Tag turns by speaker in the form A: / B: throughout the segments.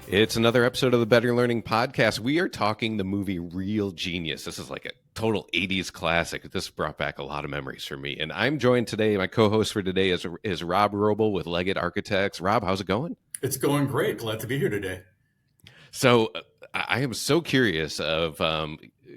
A: It's another episode of the Better Learning Podcast. We are talking the movie Real Genius. This is like a total 80s classic. This brought back a lot of memories for me. And I'm joined today, my co-host for today is Rob Wroble with Leggett Architects. Rob, how's it going?
B: It's going great. Glad to be here today.
A: So I am so curious of,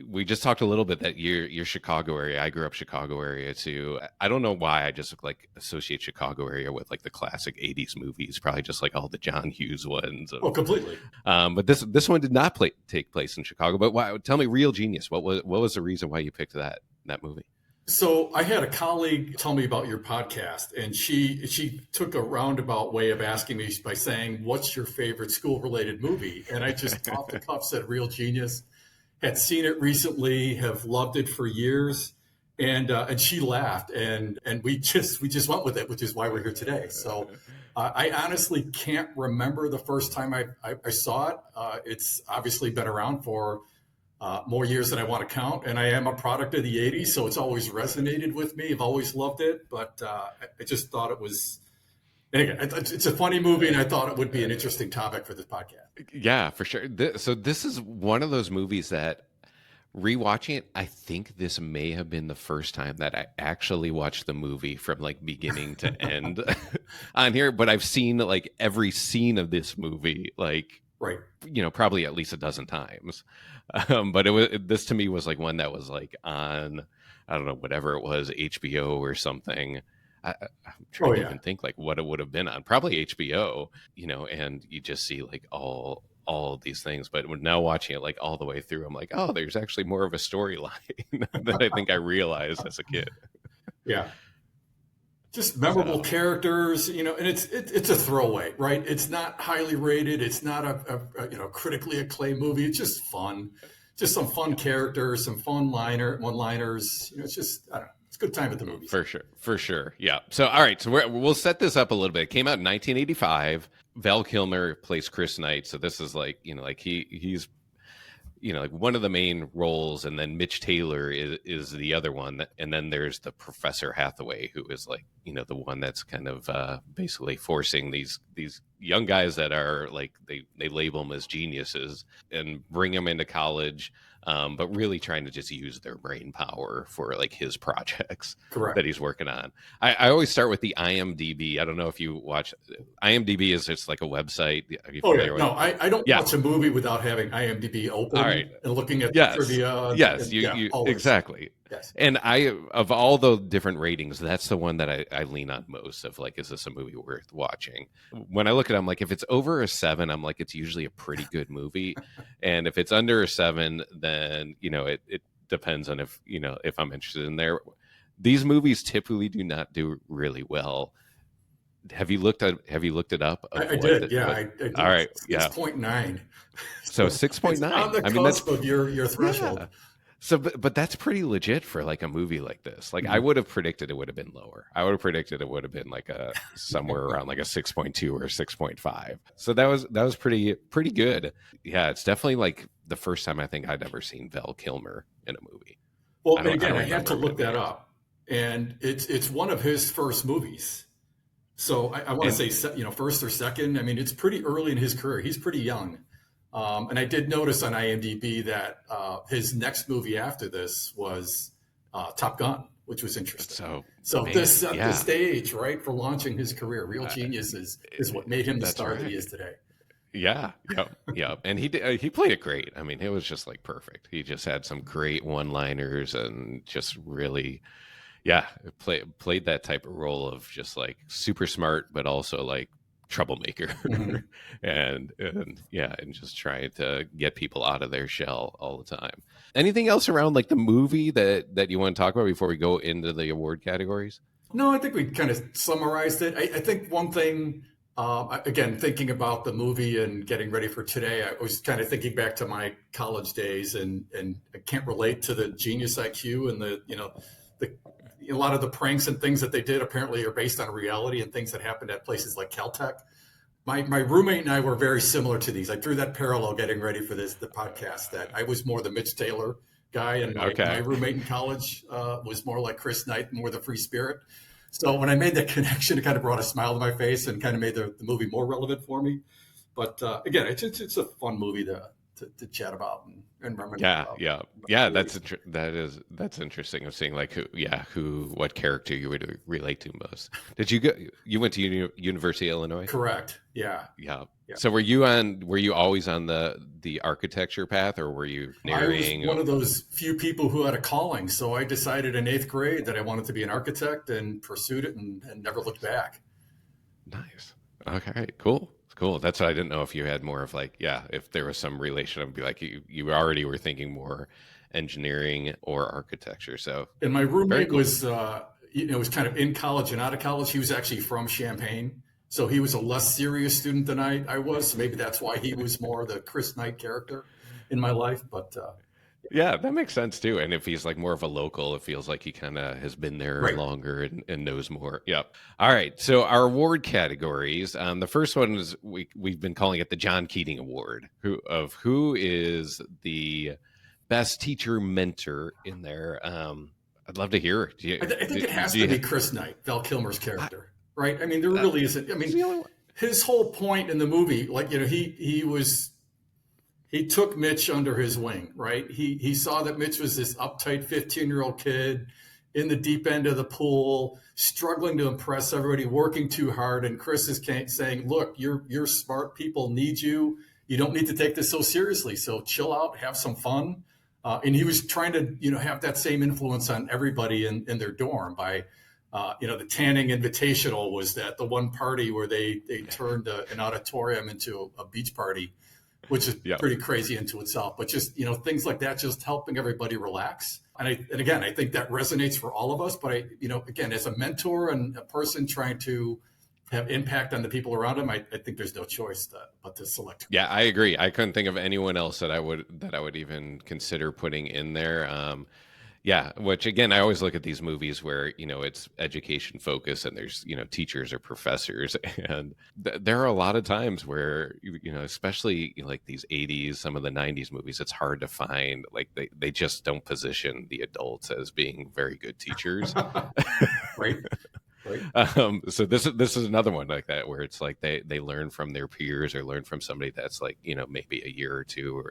A: we just talked a little bit that you're Chicago area. I grew up Chicago area too. I don't know why I just associate Chicago area with like the classic 80s movies, probably just like all the John Hughes ones.
B: Oh, completely.
A: But this one did not take place in Chicago. But why, tell me, Real Genius, what was the reason why you picked that movie?
B: So I had a colleague tell me about your podcast, and she took a roundabout way of asking me by saying, "What's your favorite school-related movie?" And I just off the cuff said Real Genius. Had seen it recently, have loved it for years, and she laughed, and we just went with it, which is why we're here today. So I honestly can't remember the first time I saw it. It's obviously been around for more years than I want to count, and I am a product of the 80s, so it's always resonated with me. I've always loved it, but I just thought it was, and again, it's a funny movie, and I thought it would be an interesting topic for this podcast.
A: Yeah, for sure. So this is one of those movies that, rewatching it, I think this may have been the first time that I actually watched the movie from like beginning to end on here, but I've seen like every scene of this movie, like,
B: right,
A: probably at least a dozen times. But this to me was like one that was like on, I don't know, whatever it was, HBO or something. I'm trying to even think like what it would have been on, probably HBO, and you just see like all of these things. But now watching it like all the way through, I'm like, oh, there's actually more of a storyline than I think I realized as a kid.
B: Yeah. Just memorable characters, and it's a throwaway, right? It's not highly rated. It's not a critically acclaimed movie. It's just fun, just some fun characters, some fun one-liners. It's just, I don't know, it's a good time at the movies.
A: For sure. Yeah. So, all right. So we'll set this up a little bit. It came out in 1985. Val Kilmer plays Chris Knight. So this is like, he's like one of the main roles, and then Mitch Taylor is the other one, and then there's the Professor Hathaway, who is like the one that's kind of basically forcing these young guys that are like they label them as geniuses and bring them into college, but really trying to just use their brain power for like his projects.
B: Correct.
A: That he's working on. I always start with the IMDb. I don't know if you watch. IMDb is just like a website.
B: No, I don't watch a movie without having IMDb open and looking at the trivia.
A: Yes, you exactly.
B: Yes.
A: And of all the different ratings, that's the one that I lean on most of, like, is this a movie worth watching? When I look at it, I'm like, if it's over a 7, I'm like, it's usually a pretty good movie. And if it's under a 7, then, it depends on if I'm interested in there. These movies typically do not do really well. Have you looked it up?
B: I did. I did.
A: All right.
B: 6.9.
A: So 6.9.
B: On the cusp of your threshold.
A: Yeah. So, but that's pretty legit for like a movie like this. Like, I would have predicted it would have been lower. I would have predicted it would have been like somewhere around like a 6.2 or 6.5. So that was pretty good. Yeah, it's definitely like the first time I think I'd ever seen Val Kilmer in a movie.
B: Well, I have to look that up, and it's one of his first movies. So I want to say first or second. I mean, it's pretty early in his career. He's pretty young. And I did notice on IMDb that his next movie after this was Top Gun, which was interesting. So this set the stage, right, for launching his career. Real Genius is what made him the star that he is today.
A: Yeah. And he played it great. I mean, it was just like perfect. He just had some great one-liners and just really, played that type of role of just like super smart, but also like troublemaker.
B: Mm-hmm.
A: and just trying to get people out of their shell all the time. Anything else around like the movie that you want to talk about before we go into the award categories?
B: No, I think we kind of summarized it. I think one thing, again, thinking about the movie and getting ready for today, I was kind of thinking back to my college days, and I can't relate to the genius IQ and a lot of the pranks and things that they did apparently are based on reality and things that happened at places like Caltech. My roommate and I were very similar to these. I drew that parallel getting ready for the podcast, that I was more the Mitch Taylor guy, and my roommate in college was more like Chris Knight, more the free spirit. So when I made that connection, it kind of brought a smile to my face and kind of made the movie more relevant for me. But again, it's a fun movie to chat about and reminisce
A: Yeah,
B: about.
A: yeah, yeah. That's interesting of seeing like what character you would relate to most. Did you go? You went to University of Illinois?
B: Correct. Yeah.
A: Yeah.
B: Yeah.
A: So were you always on the architecture path, or were you
B: I was
A: engineering?
B: one of those few people who had a calling. So I decided in eighth grade that I wanted to be an architect and pursued it and never looked back.
A: Nice. Okay, cool. Cool. That's what I didn't know if you had more of like, yeah, if there was some relation, I'd be like, you already were thinking more engineering or architecture. So
B: And my
A: very
B: roommate
A: cool.
B: was kind of in college and out of college. He was actually from Champaign. So he was a less serious student than I was. So maybe that's why he was more the Chris Knight character in my life. But
A: Yeah, that makes sense too. And if he's like more of a local, it feels like he kind of has been there
B: right.
A: longer and knows more. Yep. All right. So our award categories. The first one is we've been calling it the John Keating Award. Who is the best teacher mentor in there? I'd love to hear.
B: I think it has
A: Do
B: to
A: you,
B: be Chris Knight, Val Kilmer's
A: I,
B: character, right? I mean, there really isn't. I
A: he's
B: mean,
A: the only one.
B: his whole point in the movie, like he took Mitch under his wing, right? He saw that Mitch was this uptight 15-year-old kid in the deep end of the pool, struggling to impress everybody, working too hard. And Chris is saying, "Look, you're smart. People need you. You don't need to take this so seriously. So chill out, have some fun." And he was trying to, have that same influence on everybody in their dorm by, the Tanning Invitational was the one party where they turned an auditorium into a beach party, which is
A: Yeah.
B: pretty crazy into itself. But just, things like that, just helping everybody relax. And again, I think that resonates for all of us. But again, as a mentor and a person trying to have impact on the people around him, I think there's no choice but to select.
A: Yeah, I agree. I couldn't think of anyone else that I would even consider putting in there. Yeah, which again, I always look at these movies where it's education focused and there's teachers or professors, and there are a lot of times where especially like these '80s, some of the '90s movies, it's hard to find like they just don't position the adults as being very good teachers.
B: Right. Right.
A: So this is another one like that where it's like they learn from their peers or learn from somebody that's like maybe a year or two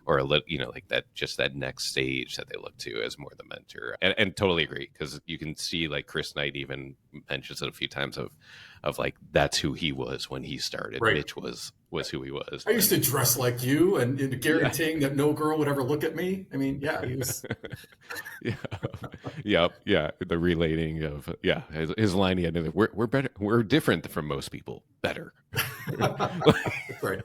A: or a little like that, just that next stage that they look to as more the mentor, and totally agree, because you can see like Chris Knight even mentions it a few times of like that's who he was when he started.
B: Right.
A: Mitch was who he was.
B: I used to dress like you and guaranteeing
A: Yeah.
B: that no girl would ever look at me. I mean, yeah, he was.
A: Yeah. Yep. Yeah. The relating of his line he had, we're better, we're different from most people, better.
B: Right.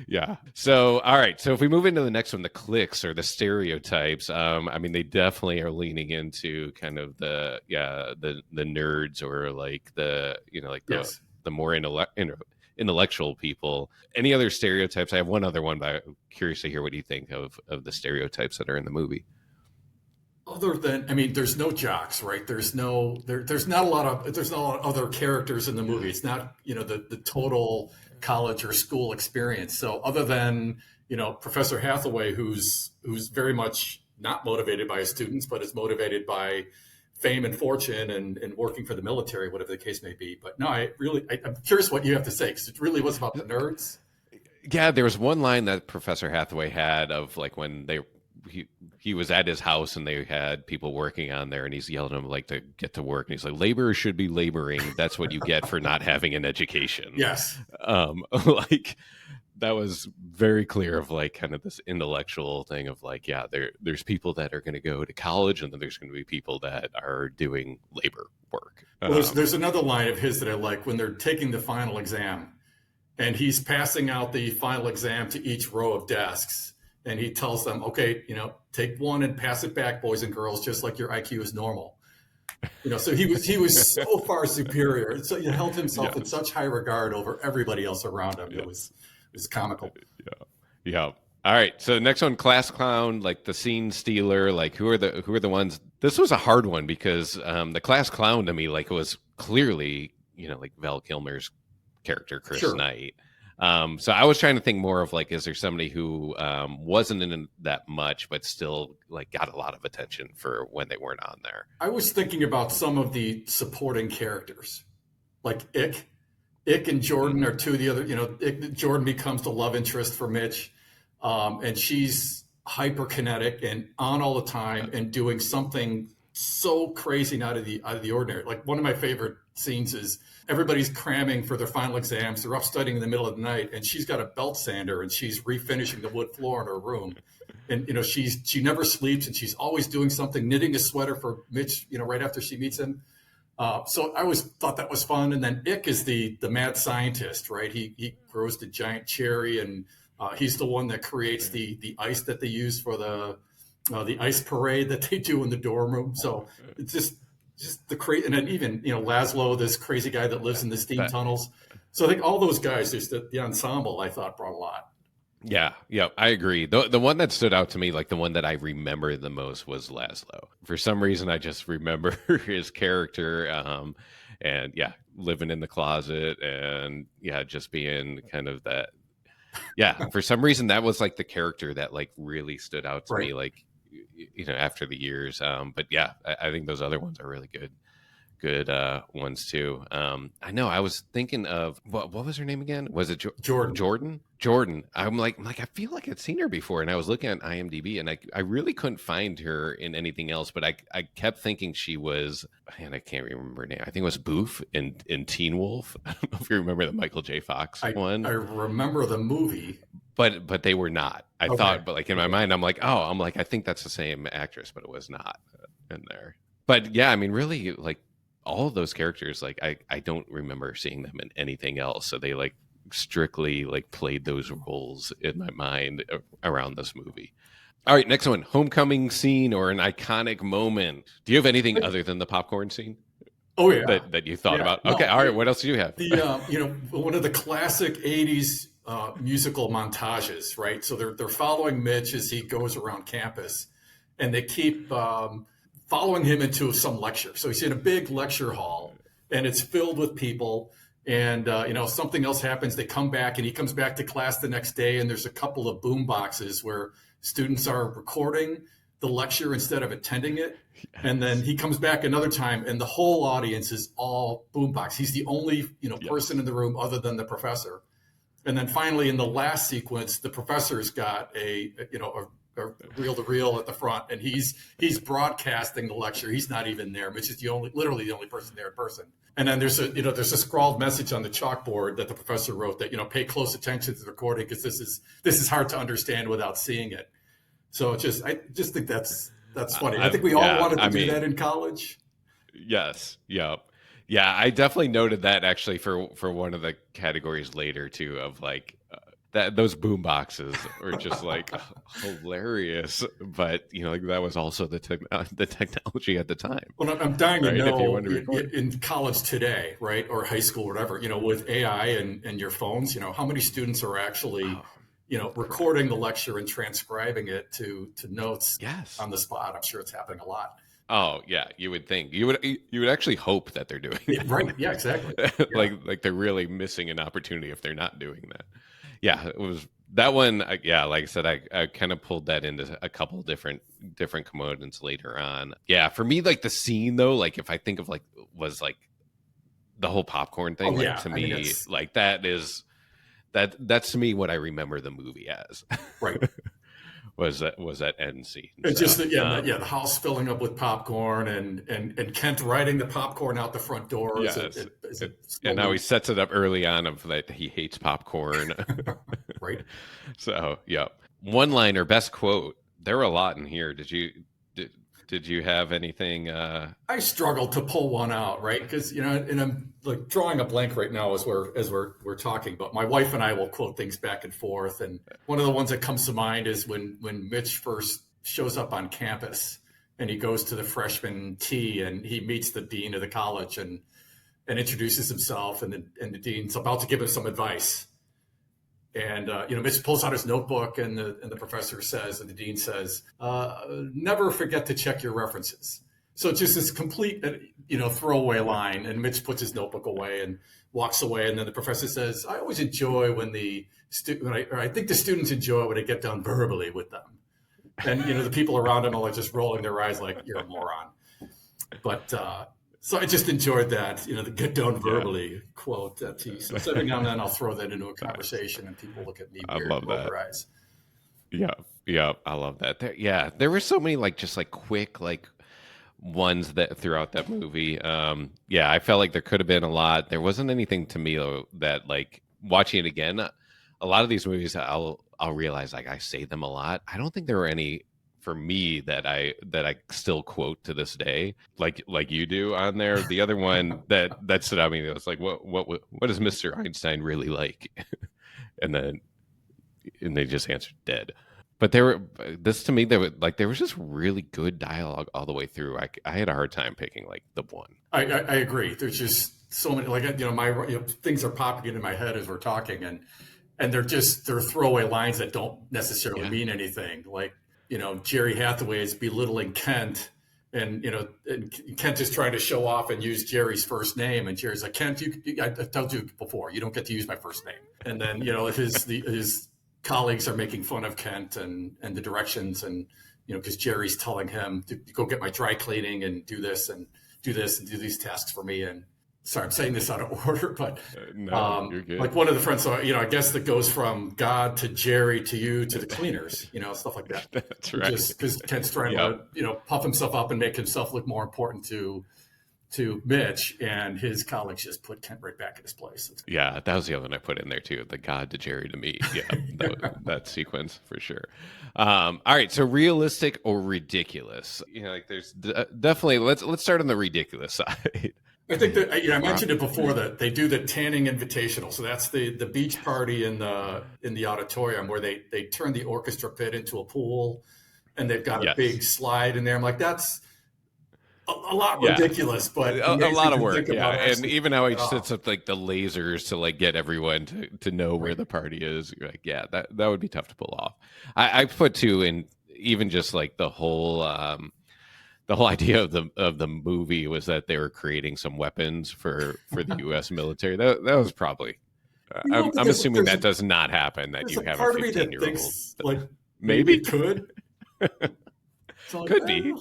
A: Yeah. So all right. So if we move into the next one, the cliques or the stereotypes, I mean they definitely are leaning into kind of the nerds, or like the like
B: Yes.
A: the more intellectual people. Any other stereotypes? I have one other one, but I'm curious to hear what you think of the stereotypes that are in the movie.
B: Other than, I mean, there's no jocks, right? There's not a lot of other characters in the movie. It's not, the total college or school experience. So other than, Professor Hathaway, who's very much not motivated by his students, but is motivated by fame and fortune and working for the military, whatever the case may be. But no, I'm curious what you have to say, because it really was about the nerds.
A: Yeah, there was one line that Professor Hathaway had of like when he was at his house and they had people working on there, and he's yelling at them like to get to work, and he's like, laborers should be laboring, that's what you get for not having an education.
B: Yes.
A: Like that was very clear of like kind of this intellectual thing of like, yeah, there's people that are going to go to college, and then there's going to be people that are doing labor work.
B: Well, there's another line of his that I like when they're taking the final exam, and he's passing out the final exam to each row of desks. And he tells them, okay, take one and pass it back, boys and girls, just like your IQ is normal. So he was so far superior. So he held himself in such high regard over everybody else around him.
A: Yeah.
B: It was comical.
A: Yeah. All right. So the next one, class clown, like the scene stealer, like who are the ones? This was a hard one because the class clown to me, like, it was clearly, like Val Kilmer's character, Chris
B: Sure.
A: Knight. So I was trying to think more of like, is there somebody who wasn't in that much, but still like got a lot of attention for when they weren't on there?
B: I was thinking about some of the supporting characters, like Ick. Ick and Jordan
A: Hmm.
B: are two of the other, Jordan becomes the love interest for Mitch. And she's hyperkinetic and on all the time and doing something so crazy and out of the ordinary. Like one of my favorite scenes is everybody's cramming for their final exams. They're up studying in the middle of the night, and she's got a belt sander and she's refinishing the wood floor in her room. And she never sleeps, and she's always doing something, knitting a sweater for Mitch. Right after she meets him. So I always thought that was fun. And then Ick is the mad scientist, right? He grows the giant cherry, and he's the one that creates the ice that they use for the ice parade that they do in the dorm room. So it's just the crazy. And then even Laszlo, this crazy guy that lives in the steam
A: That
B: tunnels. So I think all those guys, just the ensemble, I thought brought a lot.
A: Yeah, yeah, I agree. The one that stood out to me, like the one that I remember the most, was Laszlo. For some reason, I just remember his character, and yeah, living in the closet, and yeah, just being kind of that. Yeah, for some reason, that was like the character that like really stood out to
B: Right.
A: me, like after the years. But yeah, I think those other ones are really good ones too. I know I was thinking of what was her name again? Was it
B: Jordan.
A: Jordan? Jordan. I'm like I feel like I'd seen her before, and I was looking at IMDb, and I really couldn't find her in anything else, but I kept thinking she was, and I can't remember her name. I think it was Boof in Teen Wolf. I don't know if you remember the Michael J. Fox
B: I
A: one,
B: remember the movie.
A: but they were not. I
B: Okay.
A: thought, but like in my
B: Okay.
A: mind, I'm like I think that's the same actress, but it was not in there. But yeah, I mean, really, like all of those characters, like I don't remember seeing them in anything else. So they like strictly like played those roles in my mind around this movie. All right, next one: homecoming scene or an iconic moment. Do you have anything other than the popcorn scene
B: Oh yeah.
A: that you thought
B: Yeah.
A: about? Okay,
B: No,
A: all right. What else do you have?
B: one of the classic '80s musical montages, right? So they're following Mitch as he goes around campus, and they keep following him into some lecture. So he's in a big lecture hall, and it's filled with people. And something else happens. They come back, and he comes back to class the next day, and there's a couple of boom boxes where students are recording the lecture instead of attending it. And then
A: Yes,
B: he comes back another time, and the whole audience is all boombox. He's the only person
A: yes,
B: in the room other than the professor. And then finally, in the last sequence, the professor's got a reel to reel at the front, and he's broadcasting the lecture. He's not even there. Mitch is literally the only person there in person. And then there's a scrawled message on the chalkboard that the professor wrote that pay close attention to the recording because this is hard to understand without seeing it. So I just think that's funny. I think we all
A: yeah.
B: wanted to
A: I
B: do
A: mean,
B: that in college.
A: yes, yep. Yeah, I definitely noted that actually for one of the categories later too of like that those boom boxes were just like hilarious, but like that was also the technology at the time,
B: Well, I'm dying to
A: right? If you
B: know
A: wanted to record.
B: in college today, right, or high school, or whatever, with AI and your phones, how many students are actually,
A: Oh,
B: recording the lecture and transcribing it to notes
A: yes.
B: on the spot. I'm sure it's happening a lot.
A: Oh, yeah, you would think. You would actually hope that they're doing
B: Yeah, right. Yeah, exactly.
A: that.
B: Yeah.
A: Like they're really missing an opportunity if they're not doing that. Yeah, it was that one. Yeah, like I said, I kind of pulled that into a couple different components later on. Yeah, for me, like the scene though, like if I think of like was like the whole popcorn thing,
B: Oh,
A: like
B: yeah.
A: to
B: I mean,
A: me,
B: it's
A: like that's to me what I remember the movie as.
B: right.
A: was that end scene.
B: And
A: So
B: just the house filling up with popcorn and Kent riding the popcorn out the front door
A: yes,
B: as it
A: and now he
B: slowly,
A: sets it up early on of that he hates popcorn.
B: right.
A: So yeah, one liner, best quote. There were a lot in here. Did you have anything?
B: I struggled to pull one out, right? Because and I'm like drawing a blank right now as we're talking. But my wife and I will quote things back and forth, and one of the ones that comes to mind is when Mitch first shows up on campus and he goes to the freshman tea and he meets the dean of the college and introduces himself, and the dean's about to give him some advice. And Mitch pulls out his notebook, and the professor says, and the dean says, "Never forget to check your references." So it's just this complete, throwaway line. And Mitch puts his notebook away and walks away. And then the professor says, "I always enjoy when I think the students enjoy when I get done verbally with them." And the people around him are like just rolling their eyes, like, "You're a moron." But So I just enjoyed that, the get down
A: Yeah,
B: verbally quote that he. So every now and then I'll throw that into a
A: nice.
B: conversation, and people look at me
A: I
B: weird,
A: love
B: roll
A: that.
B: their eyes.
A: Yeah, yeah, I love that. There were so many like just like quick like ones that throughout that movie. Yeah, I felt like there could have been a lot. There wasn't anything to me though that like watching it again. A lot of these movies, I'll realize like I say them a lot. I don't think there were any for me that I still quote to this day, like you do on there. The other one that stood out to me was like, what is Mr. Einstein really like? And then and they just answered dead. But there were this to me there was just really good dialogue all the way through. I had a hard time picking like the one.
B: I agree. There's just so many, like, my things are popping into my head as we're talking, and they're throwaway lines that don't necessarily
A: Yeah,
B: mean anything. Like, Jerry Hathaway is belittling Kent, and Kent is trying to show off and use Jerry's first name, and Jerry's like, Kent, I told you before, you don't get to use my first name. And then his colleagues are making fun of Kent and the directions, and because Jerry's telling him to go get my dry cleaning and do this and do this and do these tasks for me. And sorry, I'm saying this out of order, but
A: no, you're good.
B: like one of the friends, so I guess that goes from God to Jerry to you to the cleaners, stuff like that.
A: That's right.
B: Just because Kent's trying
A: Yep.
B: to puff himself up and make himself look more important to Mitch, and his colleagues just put Kent right back in his place.
A: Yeah, that was the other one I put in there too. The God to Jerry to me. Yeah, that sequence for sure. All right, so realistic or ridiculous? Like there's definitely let's start on the ridiculous side.
B: I think that I mentioned it before that they do the tanning invitational. So that's the beach party in the auditorium where they turn the orchestra pit into a pool, and they've got a
A: Yes.
B: big slide in there. I'm like, that's a lot
A: Yeah.
B: ridiculous, but
A: A
B: amazing
A: lot of
B: to
A: work,
B: think
A: yeah,
B: about
A: and
B: actually
A: even how he
B: pulling it
A: sets
B: off.
A: up like the lasers to like get everyone to know where
B: Right.
A: the party is. You're like, yeah, that would be tough to pull off. I put two in even just like the whole idea of the movie was that they were creating some weapons for the U.S. military. That was probably.
B: But
A: I'm assuming that
B: a,
A: does not happen. That
B: there's
A: you
B: a
A: have a
B: part of me that
A: 15-year-old.
B: thinks like maybe
A: Maybe
B: it could. So like,
A: could be.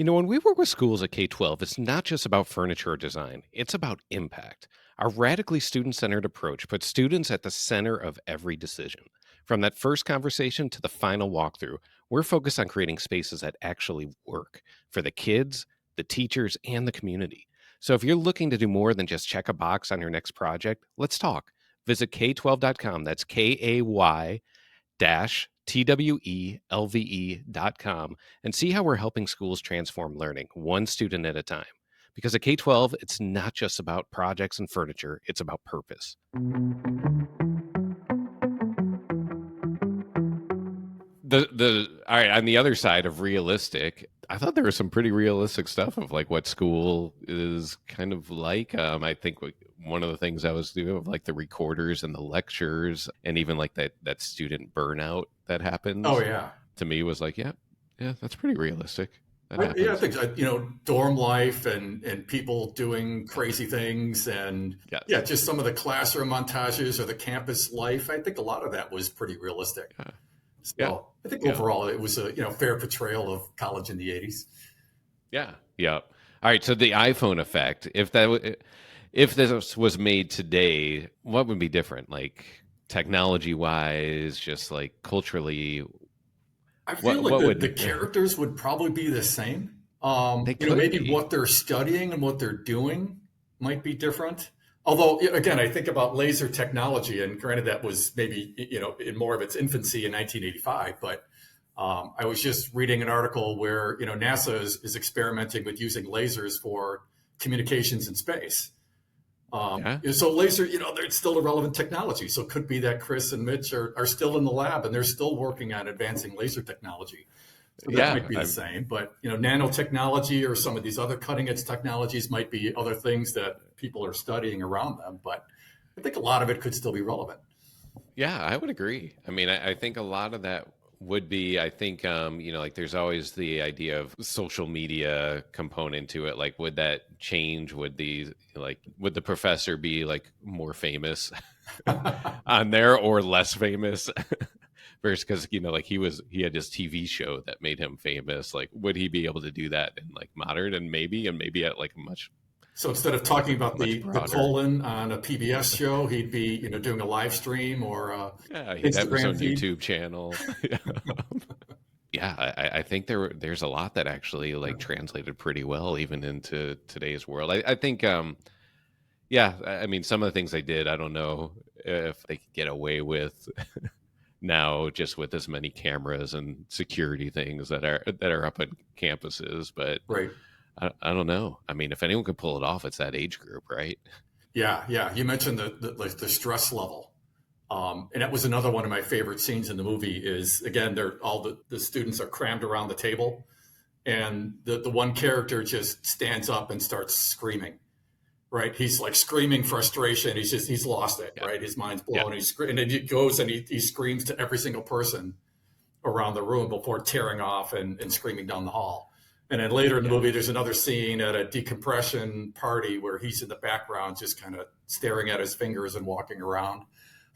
A: When we work with schools at K-12, it's not just about furniture design, it's about impact. Our radically student-centered approach puts students at the center of every decision. From that first conversation to the final walkthrough, we're focused on creating spaces that actually work for the kids, the teachers, and the community. So if you're looking to do more than just check a box on your next project, let's talk. Visit K12.com. That's KAY TWELVE.com and see how we're helping schools transform learning one student at a time. Because at K-12, it's not just about projects and furniture, it's about purpose. The all right, on the other side of realistic, I thought there was some pretty realistic stuff of like what school is kind of like. I think one of the things I was doing of like the recorders and the lectures and even like that student burnout that
B: Oh
A: happens
B: yeah.
A: to me was like, yeah, that's pretty realistic. That
B: Yeah, I
A: happens.
B: think dorm life and people doing crazy things, and yeah,
A: Yes.
B: just some of the classroom montages or the campus life. I think a lot of that was pretty realistic.
A: Yeah. Yeah.
B: So I think
A: Yeah.
B: overall it was a fair portrayal of college in the '80s.
A: Yeah. Yeah. All right. So the iPhone effect, if this was made today, what would be different? Like technology wise, just like culturally,
B: I feel like
A: what
B: the
A: would
B: characters would probably be the same.
A: they could
B: Maybe
A: be?
B: what they're studying and what they're doing might be different. Although, again, I think about laser technology, and granted, that was maybe in more of its infancy in 1985. But I was just reading an article where NASA is experimenting with using lasers for communications in space.
A: Yeah.
B: So laser, it's still a relevant technology. So it could be that Chris and Mitch are still in the lab and they're still working on advancing laser technology. So that
A: Yeah.
B: might be the same, but nanotechnology or some of these other cutting edge technologies might be other things that people are studying around them. But I think a lot of it could still be relevant.
A: Yeah, I would agree. I mean, I think a lot of that would be, I think, like there's always the idea of social media component to it. Like, would that change? Would the professor be like more famous on there or less famous First, because like he had his TV show that made him famous. Like, would he be able to do that in like modern, and maybe at like a much
B: So instead of talking about
A: much
B: the
A: broader.
B: colon on a PBS show, he'd be doing a live stream or a
A: Yeah, he'd have his
B: Instagram
A: own
B: feed.
A: YouTube channel. Yeah, I think there's a lot that actually like translated pretty well even into today's world. I think yeah, I mean some of the things they did, I don't know if they could get away with now just with as many cameras and security things that are up on campuses, but
B: Right.
A: I don't know. I mean, if anyone could pull it off, it's that age group, right?
B: Yeah, yeah. You mentioned the stress level. And that was another one of my favorite scenes in the movie is again, they're all the students are crammed around the table and the one character just stands up and starts screaming, right? He's like screaming frustration. He's lost it,
A: Yeah,
B: right? His mind's
A: yeah,
B: blown. And then he goes and he screams to every single person around the room before tearing off and screaming down the hall. And then later in the
A: yeah,
B: movie, there's another scene at a decompression party where he's in the background, just kind of staring at his fingers and walking around.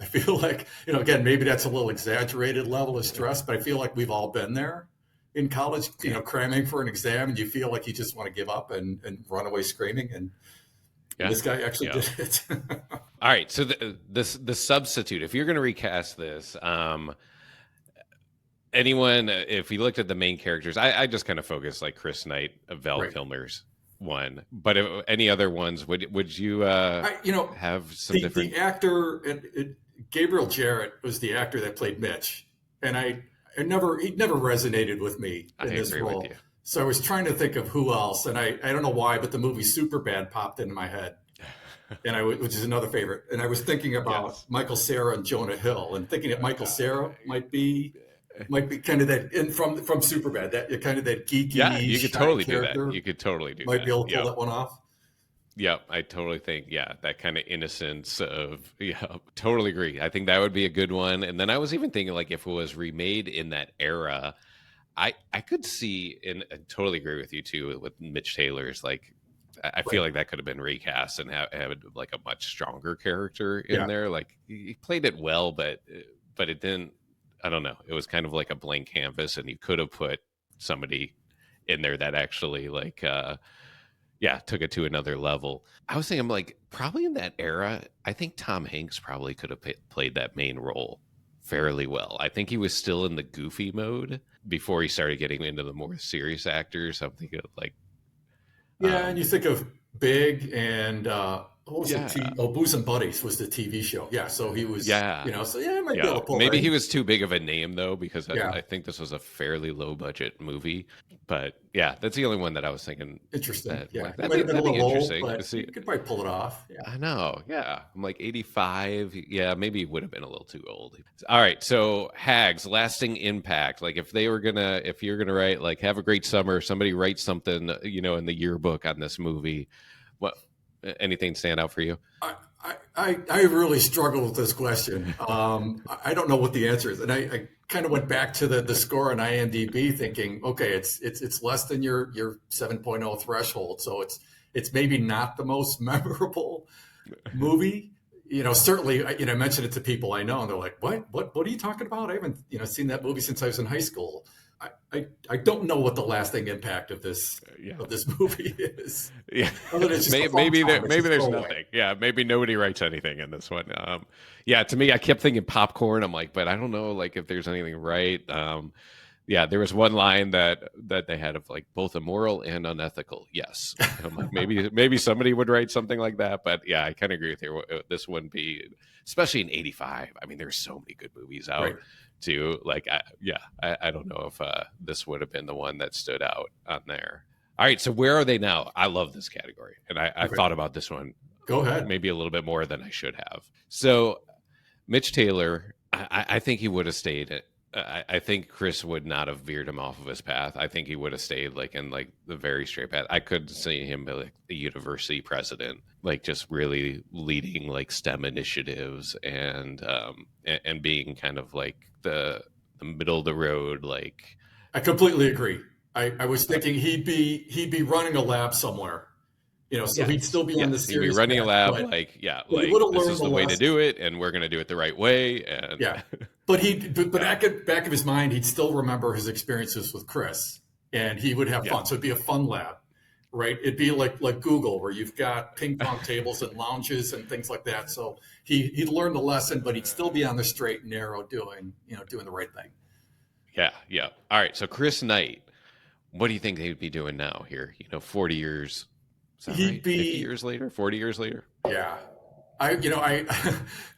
B: I feel like, again, maybe that's a little exaggerated level of stress, but I feel like we've all been there in college,
A: yeah,
B: cramming for an exam and you feel like you just want to give up and run away screaming. And
A: yeah,
B: this guy actually
A: yeah.
B: did it.
A: All right, so the substitute, if you're going to recast this, anyone, if you looked at the main characters, I just kind of focus like Chris Knight, Val
B: Right.
A: Kilmer's one, but if, any other ones, would you have some different?
B: The actor, Gabriel Jarrett was the actor that played Mitch. And he never resonated with me
A: I
B: in this
A: agree with
B: role.
A: you.
B: So I was trying to think of who else. And I don't know why, but the movie Superbad popped into my head. Which is another favorite. And I was thinking about
A: Yes.
B: Michael Cera and Jonah Hill, and thinking that Michael Cera might be
A: Uh,
B: kind of that from Superbad, that kind of that
A: Yeah,
B: geeky
A: you could
B: shy
A: totally do that.
B: character.
A: You could totally do
B: Might
A: that.
B: be able to pull
A: Yep.
B: that one off.
A: Yep. I totally think, yeah, that kind of innocence of, yeah, totally agree. I think that would be a good one. And then I was even thinking like if it was remade in that era, I could see, and I totally agree with you too, with Mitch Taylor's like, I feel
B: Right.
A: like that could have been recast and have like a much stronger character in
B: Yeah.
A: there. Like he played it well, but it didn't. I don't know. It was kind of like a blank canvas, and you could have put somebody in there that actually like yeah, took it to another level. I was thinking like probably in that era, I think Tom Hanks probably could have played that main role fairly well. I think he was still in the goofy mode before he started getting into the more serious actors. I'm thinking of like
B: Yeah, and you
A: um
B: think of Big and what was
A: yeah,
B: Booze and Buddies was the TV show. Yeah, so he was,
A: yeah.
B: so yeah, I might be
A: Yeah,
B: able to pull that
A: maybe he
B: in.
A: was too big of a name though, because
B: Yeah,
A: I think this was a fairly low budget movie. But yeah, that's the only one that I was thinking
B: interesting.
A: that
B: Yeah,
A: like
B: he might have been a
A: that'd be
B: little old,
A: interesting to
B: but
A: see.
B: you could probably pull it off. Yeah.
A: I know, yeah. I'm like 85. Yeah, maybe he would have been a little too old. All right, so Hags, lasting impact. Like if you're gonna write like have a great summer, somebody write something, in the yearbook on this movie. What anything stand out for you?
B: I really struggle with this question. I don't know what the answer is, and I kind of went back to the score on IMDb, thinking, okay, it's less than your 7.0 threshold, so it's maybe not the most memorable movie. Certainly, I mentioned it to people I know, and they're like, what are you talking about? I haven't seen that movie since I was in high school. I don't know what the lasting impact of this
A: Yeah.
B: movie is.
A: Yeah,
B: Other than it's just a fun
A: maybe
B: time. It's
A: maybe
B: just
A: there's
B: throwaway.
A: nothing. Yeah, maybe nobody writes anything in this one. Yeah, to me, I kept thinking popcorn. I'm like, but I don't know, like if there's anything right. Yeah, there was one line that they had of like both immoral and unethical. Yes, and I'm like maybe somebody would write something like that. But yeah, I kind of agree with you. This wouldn't be, especially in '85. I mean, there's so many good movies
B: Right.
A: out. Too like, I don't know if this would have been the one that stood out on there. All right, so where are they now? I love this category, and I
B: Okay.
A: thought about this one
B: Go ahead.
A: maybe a little bit more than I should have. So, Mitch Taylor, I think he would have stayed. I think Chris would not have veered him off of his path. I think he would have stayed like in like the very straight path. I could see him like the university president, like just really leading like STEM initiatives and being kind of like the middle of the road, like
B: I completely agree. I was thinking he'd be running a lab somewhere, so he'd
A: yes,
B: still be on the
A: yes, he'd be
B: serious
A: running a
B: path,
A: lab,
B: but
A: like yeah,
B: he
A: like
B: would have
A: this
B: learned
A: is
B: the
A: the way to
B: lesson.
A: do it, and we're going to do it the right way, and
B: Yeah, but back of his mind, he'd still remember his experiences with Chris, and he would have
A: Yeah.
B: fun. So it'd be a fun lab, right? It'd be like Google, where you've got ping pong tables and lounges and things like that. So he'd learn the lesson, but he'd still be on the straight and narrow, doing the right thing.
A: Yeah. Yeah. All right. So Chris Knight, what do you think they'd be doing now here? 40 years. Is that
B: He'd
A: right?
B: be
A: 50 years later? 40 years later?
B: Yeah.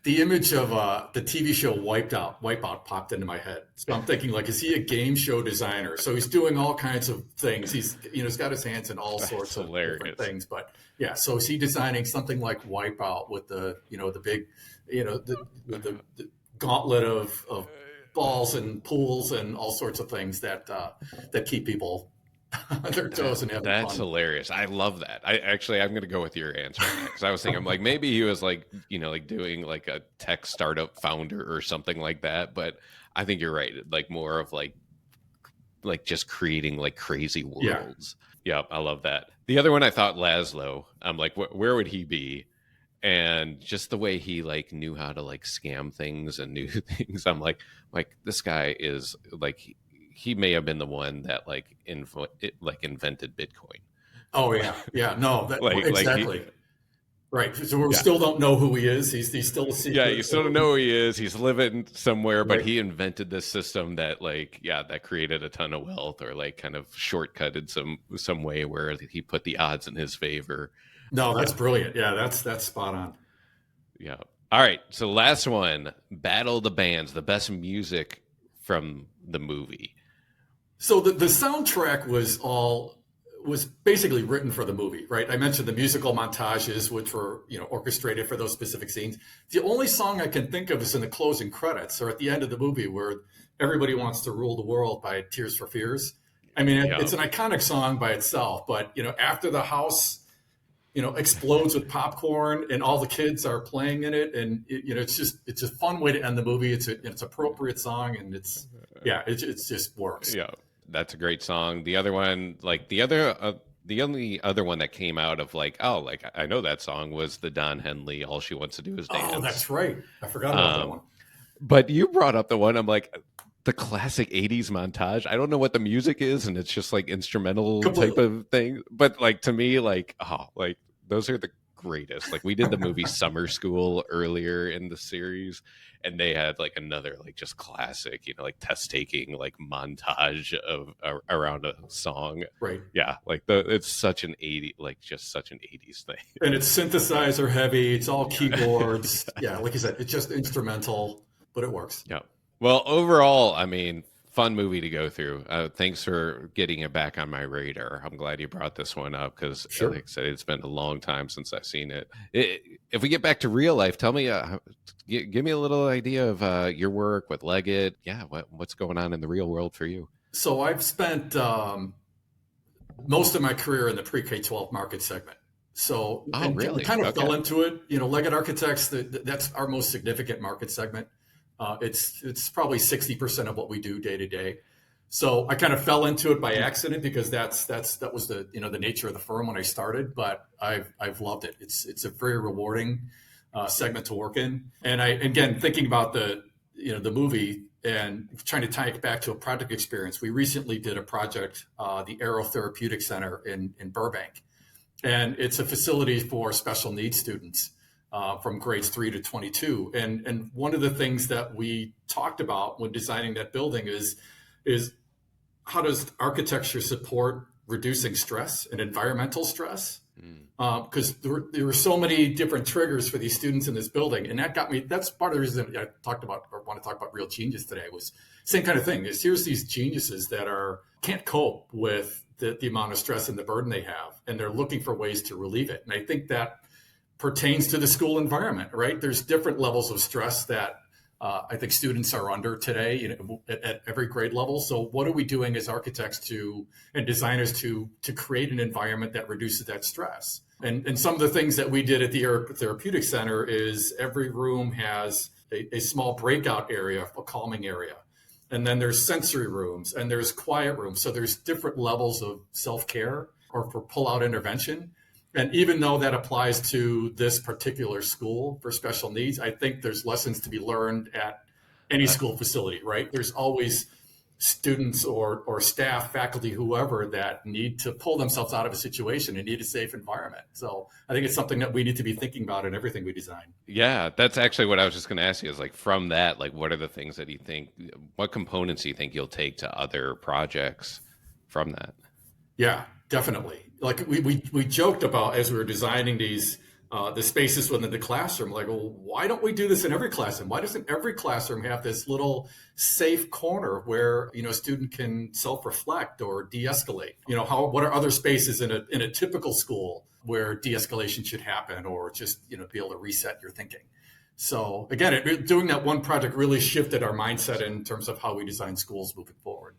B: The image of the TV show Wipeout popped into my head. So I'm thinking, like, is he a game show designer? So he's doing all kinds of things. He's got his hands in all sorts of different things. But yeah, so is he designing something like Wipeout with the big, the gauntlet of balls and pools and all sorts of things that keep people on their toes and having
A: That's
B: fun.
A: hilarious. I love that. I'm going to go with your answer on that, because I was thinking, like, maybe he was like doing like a tech startup founder or something like that. But I think you're right. Like more of like just creating like crazy worlds. Yeah, I love that. The other one, I thought Laszlo. I'm like, where would he be? And just the way he like knew how to like scam things and new things. I'm like this guy is like, he may have been the one that like invented Bitcoin.
B: Oh yeah, no, exactly. Right. So we still don't know who he is. He's still a secret.
A: Yeah, you still don't know who he is. He's living somewhere, but
B: Right.
A: he invented this system that that created a ton of wealth, or like kind of shortcutted some way where he put the odds in his favor.
B: No, that's brilliant. Yeah, that's spot on.
A: Yeah. All right. So last one, Battle of the Bands, the best music from the movie.
B: So the soundtrack was basically written for the movie, right? I mentioned the musical montages, which were orchestrated for those specific scenes. The only song I can think of is in the closing credits or at the end of the movie, where Everybody Wants to Rule the World by Tears for Fears. I mean, it's an iconic song by itself, but after the house explodes with popcorn and all the kids are playing in it, and it's a fun way to end the movie. It's appropriate song, and it just works.
A: Yeah, that's a great song. The other one, like the only other one that came out of I know that song was the Don Henley All She Wants to Do Is Dance.
B: Oh, that's right. I forgot about that one.
A: But you brought up the one, I'm like, the classic 80s montage. I don't know what the music is, and it's just like instrumental type of thing. But like, to me, those are the greatest. Like, we did the movie Summer School earlier in the series, and they had like another like just classic, test taking like montage of around a song.
B: Right.
A: Yeah. Like it's such an 80s thing.
B: And it's synthesizer heavy. It's all keyboards. Yeah. Like you said, it's just instrumental, but it works.
A: Yeah. Well, overall, I mean, fun movie to go through. Thanks for getting it back on my radar. I'm glad you brought this one up because, like I said, it's been a long time since I've seen it. If we get back to real life, tell me, give me a little idea of your work with Leggett. Yeah, what's going on in the real world for you?
B: So I've spent most of my career in the pre-K-12 market segment. So
A: really?
B: kind of fell into it. Leggett Architects, that's our most significant market segment. It's probably 60% of what we do day to day. So I kind of fell into it by accident because that was the the nature of the firm when I started. But I've loved it. It's a very rewarding segment to work in. And again thinking about the movie and trying to tie it back to a project experience. We recently did a project, the Aero Therapeutic Center in Burbank, and it's a facility for special needs students. From grades 3 to 22. And one of the things that we talked about when designing that building is how does architecture support reducing stress and environmental stress? Because there were so many different triggers for these students in this building. And that's part of the reason I want to talk about Real Genius today, was same kind of thing. Here's these geniuses that can't cope with the amount of stress and the burden they have, and they're looking for ways to relieve it. And I think that pertains to the school environment, right? There's different levels of stress that I think students are under today at every grade level. So what are we doing as architects and designers to create an environment that reduces that stress? And some of the things that we did at the Therapeutic Center is every room has a small breakout area, a calming area. And then there's sensory rooms and there's quiet rooms. So there's different levels of self-care or for pull-out intervention. And even though that applies to this particular school for special needs, I think there's lessons to be learned at any school facility, right? There's always students or staff, faculty, whoever, that need to pull themselves out of a situation and need a safe environment. So I think it's something that we need to be thinking about in everything we design.
A: Yeah, that's actually what I was just going to ask you is like from that, like what are the things that you think, what components do you think you'll take to other projects from that?
B: Yeah, definitely. Like we joked about as we were designing these the spaces within the classroom, like, well, why don't we do this in every classroom? Why doesn't every classroom have this little safe corner where, a student can self-reflect or de-escalate? What are other spaces in a typical school where de-escalation should happen, or just, be able to reset your thinking? So again, doing that one project really shifted our mindset in terms of how we design schools moving forward.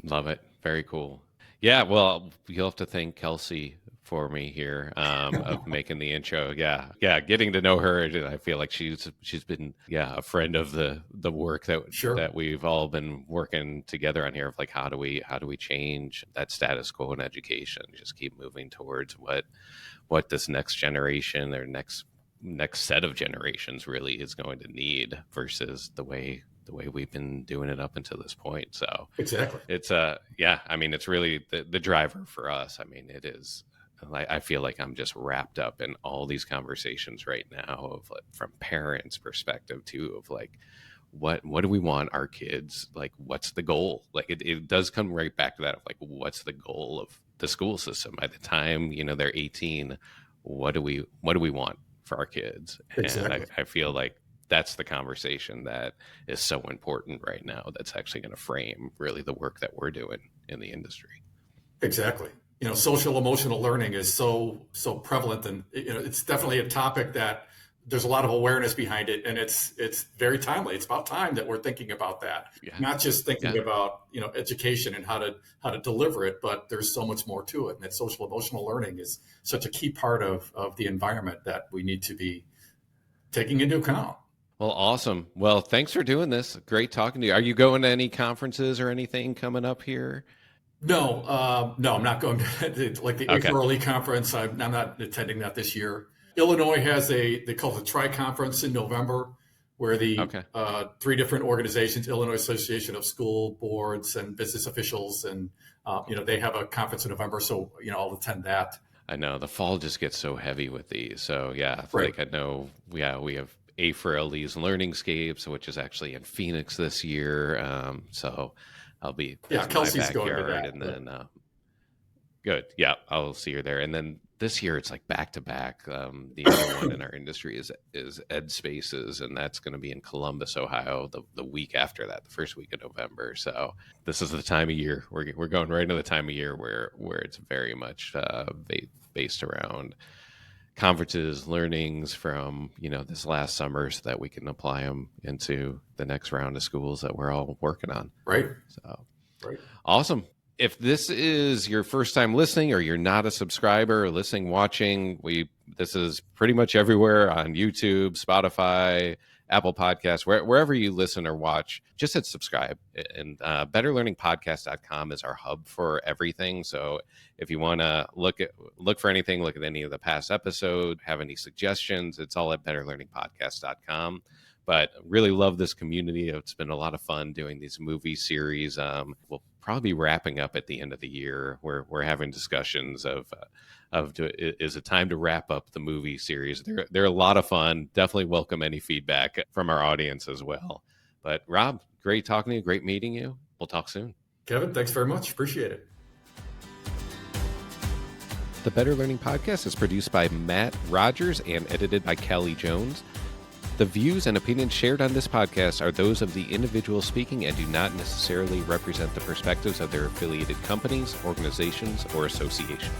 A: Love it. Very cool. Yeah, well, you'll have to thank Kelsey for me here of making the intro. Yeah, getting to know her, I feel like she's been a friend of the work that
B: Sure.
A: that we've all been working together on here of like how do we change that status quo in education, just keep moving towards what this next generation or next set of generations really is going to need versus the way we've been doing it up until this point. So
B: exactly,
A: it's it's really the driver for us. I mean, it is. I feel like I'm just wrapped up in all these conversations right now of like, from parents' perspective too, of like, what do we want our kids, like, what's the goal? Like it does come right back to that of like, what's the goal of the school system by the time, they're 18, what do we want for our kids?
B: exactly.
A: And I feel like that's the conversation that is so important right now. That's actually going to frame really the work that we're doing in the industry.
B: Exactly. Social emotional learning is so prevalent, and it's definitely a topic that there's a lot of awareness behind it, and it's very timely. It's about time that we're thinking about that, not just thinking about education and how to deliver it, but there's so much more to it. And that social emotional learning is such a key part of the environment that we need to be taking into account.
A: Well, awesome. Well, thanks for doing this. Great talking to you. Are you going to any conferences or anything coming up here?
B: No, I'm not going to like the Early conference. I'm not attending that this year. Illinois has they call it the Tri-Conference in November, where the 3 different organizations, Illinois Association of School Boards and Business Officials, and they have a conference in November. So I'll attend that.
A: I know the fall just gets so heavy with these. So yeah,
B: right.
A: Like I know we have A4LE's Learningscapes, which is actually in Phoenix this year. So I'll be
B: Kelsey's going to that,
A: and then good. Yeah, I'll see her there. And then this year it's like back to back. The other one in our industry is Ed Spaces, and that's going to be in Columbus, Ohio, the week after that, the first week of November. So this is the time of year we're going right into the time of year where it's very much based around conferences, learnings from this last summer, so that we can apply them into the next round of schools that we're all working on.
B: Right.
A: So,
B: right.
A: Awesome. If this is your first time listening, or you're not a subscriber, listening, watching, this is pretty much everywhere on YouTube, Spotify, Apple Podcasts, wherever you listen or watch, just hit subscribe. And betterlearningpodcast.com is our hub for everything. So if you want to look for anything, look at any of the past episodes, have any suggestions, it's all at betterlearningpodcast.com. But really love this community. It's been a lot of fun doing these movie series. We'll probably be wrapping up at the end of the year. We're having discussions of is it time to wrap up the movie series? They're a lot of fun. Definitely welcome any feedback from our audience as well. But Rob, great talking to you. Great meeting you. We'll talk soon.
B: Kevin, thanks very much. Appreciate it.
A: The Better Learning Podcast is produced by Matt Rogers and edited by Kelly Jones. The views and opinions shared on this podcast are those of the individual speaking and do not necessarily represent the perspectives of their affiliated companies, organizations, or associations.